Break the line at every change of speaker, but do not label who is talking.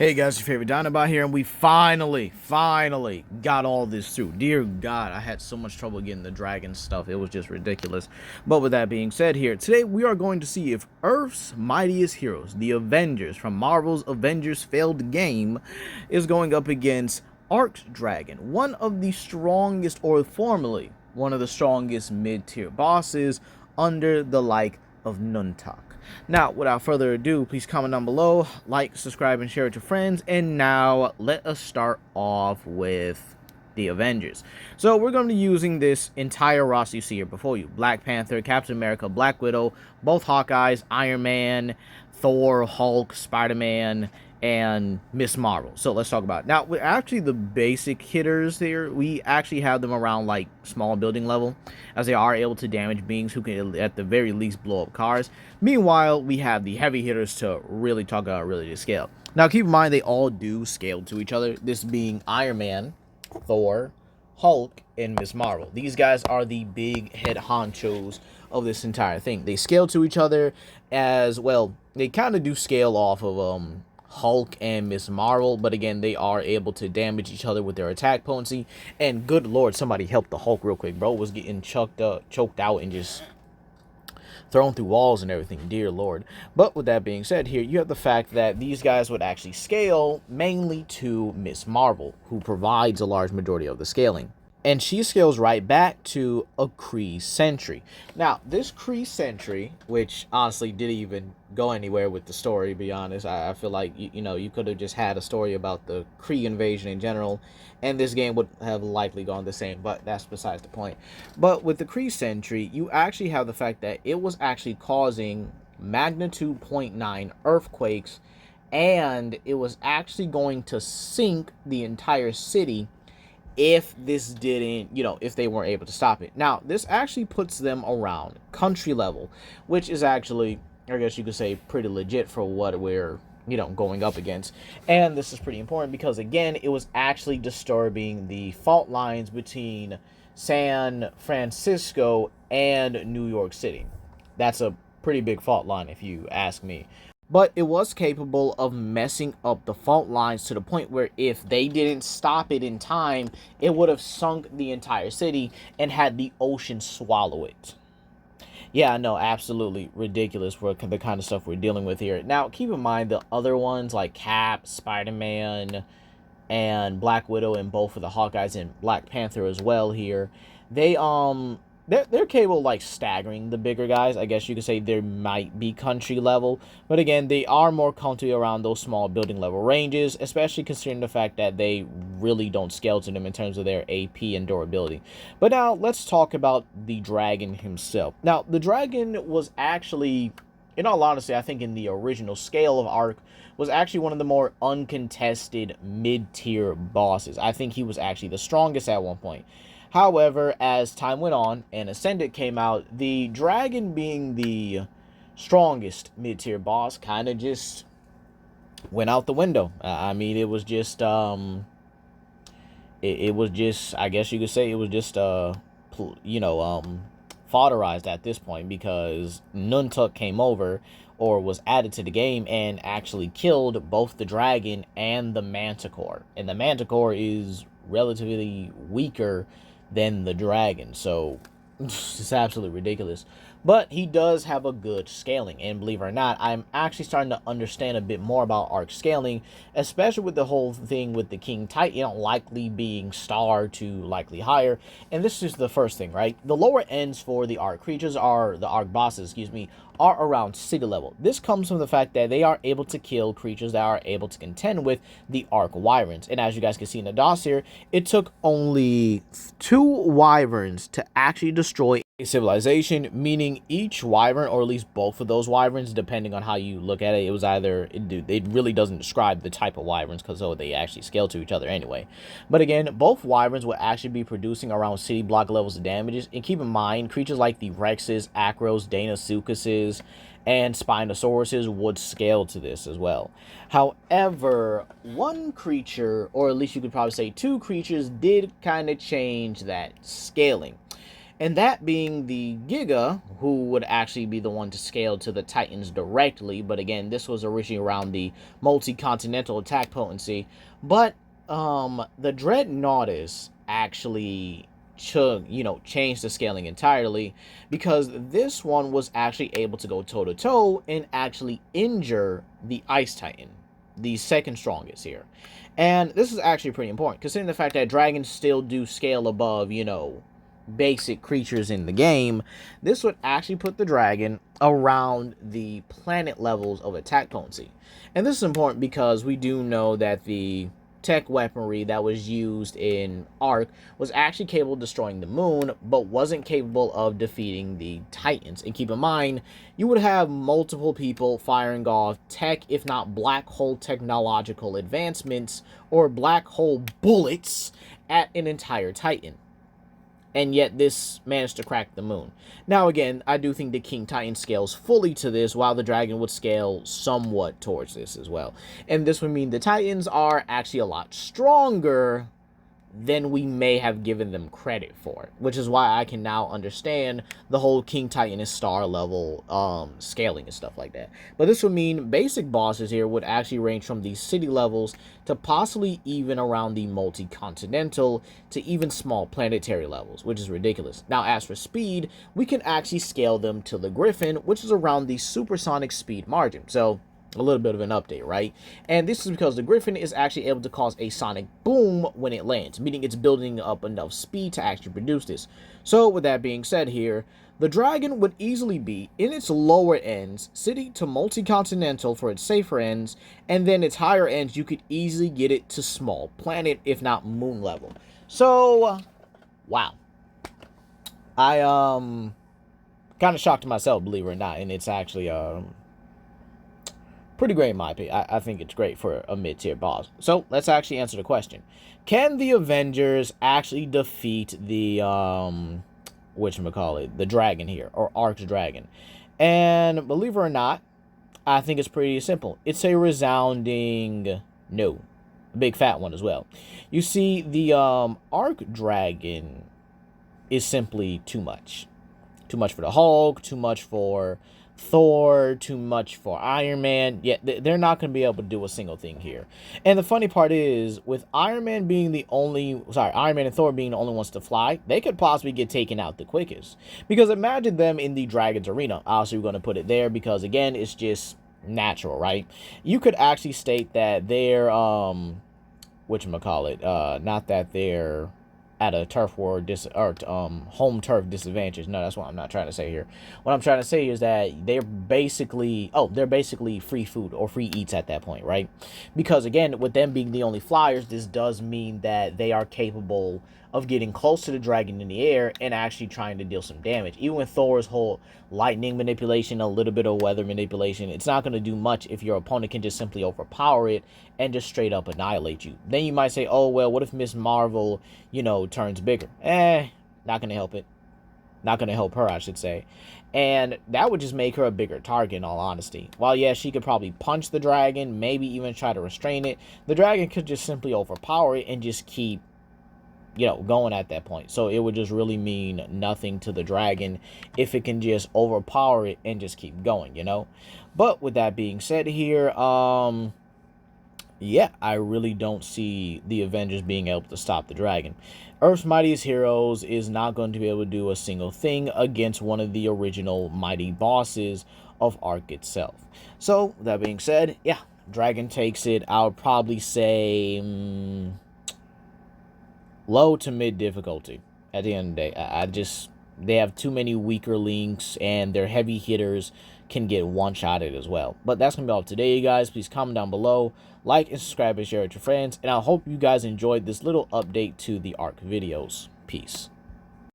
Hey guys, your favorite Dinobot here, and we finally got all this through. Dear God, I had so much trouble getting the dragon stuff. It was just ridiculous. But with that being said here, today we are going to see if Earth's mightiest heroes, the Avengers from Marvel's Avengers failed game, is going up against Arks Dragon, one of the strongest, or formerly one of the strongest mid-tier bosses under the like of Nuntak. Now, without further ado, please comment down below, like, subscribe, and share it to friends. And now, let us start off with the Avengers. So, we're going to be using this entire roster you see here before you. Black Panther, Captain America, Black Widow, both Hawkeyes, Iron Man, Thor, Hulk, Spider-Man, and Miss Marvel. So let's talk about it. Now, actually the basic hitters here, we actually have them around like small building level, as they are able to damage beings who can at the very least blow up cars. Meanwhile, we have the heavy hitters to really talk about really to scale. Now keep in mind they all do scale to each other, this being Iron Man, Thor, Hulk, and Miss Marvel. These guys are the big head honchos of this entire thing. They scale to each other as well. They kind of do scale off of Hulk and Miss Marvel, but again, they are able to damage each other with their attack potency. And good lord, somebody help the Hulk real quick. Bro was getting choked out and just thrown through walls and everything, dear lord. But with that being said here, you have the fact that these guys would actually scale mainly to Miss Marvel, who provides a large majority of the scaling. And she scales right back to a Kree Sentry. Now, this Kree Sentry, which honestly didn't even go anywhere with the story, to be honest. I feel like, you could have just had a story about the Kree invasion in general, and this game would have likely gone the same, but that's besides the point. But with the Kree Sentry, you actually have the fact that it was actually causing magnitude 0.9 earthquakes, and it was actually going to sink the entire city if this didn't, if they weren't able to stop it. Now, this actually puts them around country level, which is actually, I guess you could say, pretty legit for what we're, going up against. And this is pretty important because, again, it was actually disturbing the fault lines between San Francisco and New York City. That's a pretty big fault line, if you ask me. But it was capable of messing up the fault lines to the point where if they didn't stop it in time, it would have sunk the entire city and had the ocean swallow it. Yeah, no, absolutely ridiculous for the kind of stuff we're dealing with here. Now, keep in mind the other ones like Cap, Spider-Man, and Black Widow, and both of the Hawkeyes and Black Panther as well here. They're capable of, like, staggering the bigger guys. I guess you could say they might be country level. But again, they are more country around those small building level ranges, especially considering the fact that they really don't scale to them in terms of their AP and durability. But now, let's talk about the dragon himself. Now, the dragon was actually, in all honesty, I think in the original scale of Ark, was actually one of the more uncontested mid-tier bosses. I think he was actually the strongest at one point. However, as time went on and Ascendant came out, the dragon being the strongest mid-tier boss kind of just went out the window. I mean, it was just, I guess you could say it was just, fodderized at this point because Nuntuk came over or was added to the game and actually killed both the dragon and the Manticore. And the Manticore is relatively weaker than the dragon, so it's absolutely ridiculous. But he does have a good scaling, and believe it or not, I'm actually starting to understand a bit more about Ark scaling, especially with the whole thing with the King Titan likely being star to likely higher. And this is the first thing, right? The lower ends for the Ark creatures are, the Ark bosses, are around city level. This comes from the fact that they are able to kill creatures that are able to contend with the Ark Wyverns. And as you guys can see in the DOS here, it took only 2 Wyverns to actually destroy a civilization, meaning each Wyvern, or at least both of those Wyverns, depending on how you look at it, it was either, it really doesn't describe the type of Wyverns because they actually scale to each other anyway. But again, both Wyverns will actually be producing around city block levels of damages. And keep in mind, creatures like the Rexes, Acros, Deinosuchuses, and Spinosauruses would scale to this as well. However, one creature, or at least you could probably say 2 creatures, did kind of change that scaling. And that being the Giga, who would actually be the one to scale to the Titans directly. But again, this was originally around the multi-continental attack potency. But the Dreadnoughtus actually changed the scaling entirely, because this one was actually able to go toe to toe and actually injure the Ice Titan, the second strongest here. And this is actually pretty important, considering the fact that dragons still do scale above, basic creatures in the game. This would actually put the dragon around the planet levels of attack potency. And this is important because we do know that the tech weaponry that was used in Ark was actually capable of destroying the moon, but wasn't capable of defeating the Titans. And keep in mind, you would have multiple people firing off tech, if not black hole technological advancements, or black hole bullets at an entire Titan. And yet this managed to crack the moon. Now again, I do think the King Titan scales fully to this, while the dragon would scale somewhat towards this as well. And this would mean the Titans are actually a lot stronger than we may have given them credit for, which is why I can now understand the whole King Titan is star level scaling and stuff like that. But this would mean basic bosses here would actually range from the city levels to possibly even around the multi-continental to even small planetary levels, which is ridiculous. Now, as for speed, we can actually scale them to the Griffin, which is around the supersonic speed margin. So a little bit of an update, right? And this is because the Griffin is actually able to cause a sonic boom when it lands, meaning it's building up enough speed to actually produce this. So with that being said here, the dragon would easily be, in its lower ends, city to multi-continental for its safer ends, and then its higher ends, you could easily get it to small planet, if not moon level. So, wow. I, kind of shocked myself, believe it or not, and it's actually, pretty great in my opinion. I think it's great for a mid-tier boss. So let's actually answer the question. Can the Avengers actually defeat the the dragon here, or Arks dragon? And believe it or not, I think it's pretty simple. It's a resounding no. A big fat one as well. You see, the Ark dragon is simply too much. Too much for the Hulk, too much for Thor, too much for Iron Man. Yeah, they're not going to be able to do a single thing here. And the funny part is, with Iron Man and Thor being the only ones to fly, they could possibly get taken out the quickest. Because imagine them in the Dragon's Arena. Obviously, we're going to put it there because, again, it's just natural, right? You could actually state that they're, not that they're at a turf war home turf disadvantage. No, that's what I'm not trying to say here. What I'm trying to say is that they're basically free food or free eats at that point, right? Because again, with them being the only flyers, this does mean that they are capable of getting close to the dragon in the air and actually trying to deal some damage. Even with Thor's whole lightning manipulation, a little bit of weather manipulation, it's not going to do much if your opponent can just simply overpower it and just straight up annihilate you. Then you might say, oh, well, what if Miss Marvel, turns bigger? Not going to help it. Not going to help her, I should say. And that would just make her a bigger target, in all honesty. While, yeah, she could probably punch the dragon, maybe even try to restrain it, the dragon could just simply overpower it and just keep going at that point. So it would just really mean nothing to the dragon if it can just overpower it and just keep going, But with that being said here, yeah, I really don't see the Avengers being able to stop the dragon. Earth's Mightiest Heroes is not going to be able to do a single thing against one of the original mighty bosses of Ark itself. So, that being said, yeah, dragon takes it. I would probably say low to mid difficulty at the end of the day. They have too many weaker links, and their heavy hitters can get one-shotted as well. But that's going to be all today, you guys. Please comment down below, like and subscribe and share with your friends. And I hope you guys enjoyed this little update to the Ark videos. Peace.